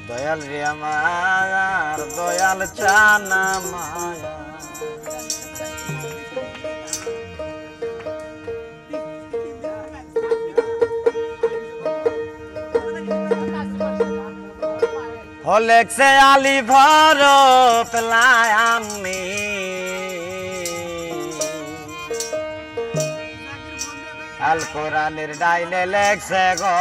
দয়াল রে আমার দয়াল চানা মায়া হলেকসে আলি ভর পেলায় আমি আল কোরআনের ডাইনে লেখছে গো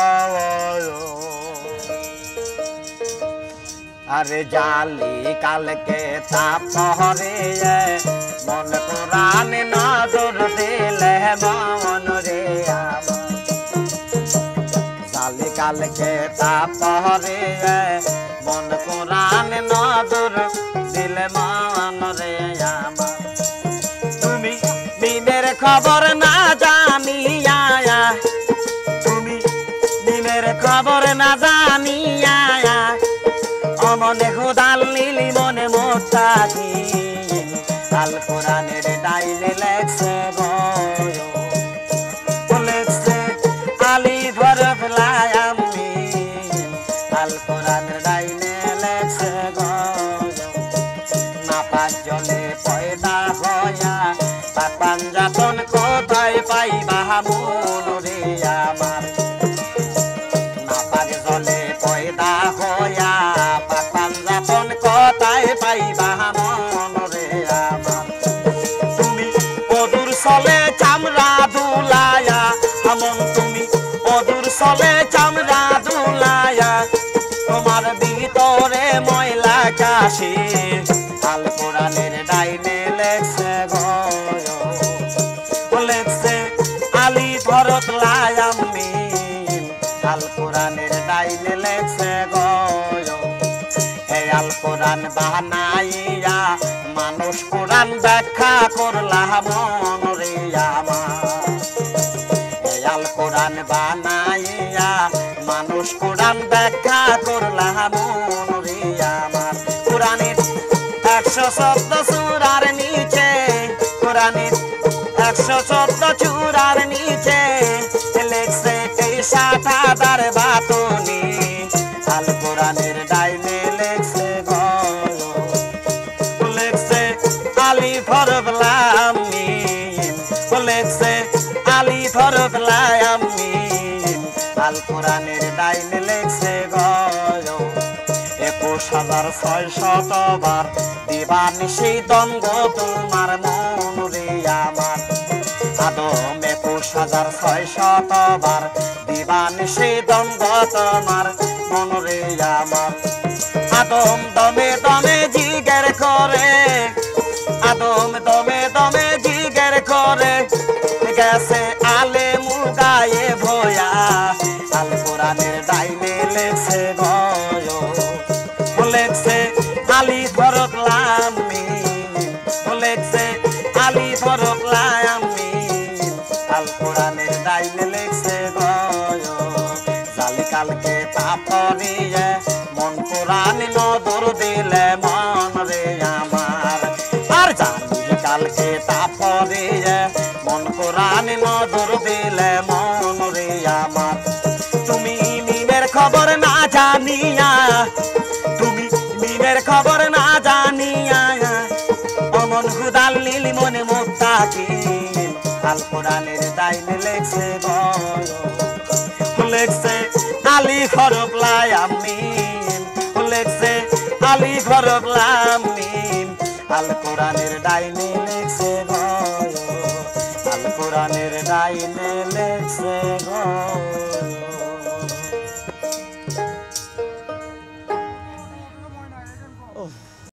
আরে জালি কালকে তাপরে মন কোরআন নজর দিলে মন রে আমার জালি কালকে তাপরে মন কোরআন নজর দিলে মন রে আমার তুমি দিনের খবর না জানিয়া তুমি দিনের খবর না জানিয়া মনে খুদাল নীলি মনে মোটাকি আল কোরআনের ডাইনে লেখছে লেখছে আলি ভর ফেলায় আমি আল কোরআনের ডাইনে লেখছে না পাঁচ জলে পয়দা হয়া পাপান যাতন কোথায় পাইবা মন রে আমার না পাঁচ জলে পয়দা হয়া কোথায় পাইবা মন রে আমার তুমি অদূর চলে চামড়া দুলায়া আমন তুমি অদূর চলে চামড়া দুলায়া তোমার ভিতরে ময়লা কাশি আল কোরআনের ডাইনে লেখছে লেখছে আলি ভরত লায়ামি আল কোরআনের ডাইনে লেখছে আল কোরআন বানাইয়া মানুষ কোরআন ব্যাখ্যা করলাম মন রে আমার আল কোরআন বানাইয়া মানুষ কোরআন ব্যাখ্যা করলাম মন রে আমার কোরআনের 114 সূরার নিচে কোরআনের 114 সূরার নিচে লেখছে এই 60,000 বাতনি আল কোরআনের ডাইনে লেখছে আলি ফরবলামি লেখছে আলি ফরবলামি আল কোরআনের ডাইনে লেখছে 21,600 বার দিবানিশি দ্বন্দ্ব তোমার মন রে আমার আদম 21,600 বার দিবানিশি দ্বন্দ্ব তোমার মন রে আমার আদম দমে দমে জিগের করে আদম দমে দমে জিগের করে গেছে আলে মুগায়ে ভয়া আল কোরআনের ডাইনে লেখছে লেখছে আলি ভরত লামি লেখছে আলি ভরত লামি আল কোরআনের ডাইনে লেখছে জালি কালকে তাপরিয়ে মন কোরআন নজর দিলে মন রে আমার আর জানি কালকে তাপরিয়ে মন কোরআন নজর দিলে মন রে আমার তুমি মিমের খবর না জানিয়া তুমি মিমের খবর না জানিয়া অমন হুদাল নীলি মনে মোত্তাকি আল কোরআনের ডাইনে লেখছে লেখছে আলি ফরব লায়ামিন লেখছে আলি ফরব লায়ামিন আল কোরআনের ডাইনে লেখছে আল কোরআনের ডাইনে লেখছে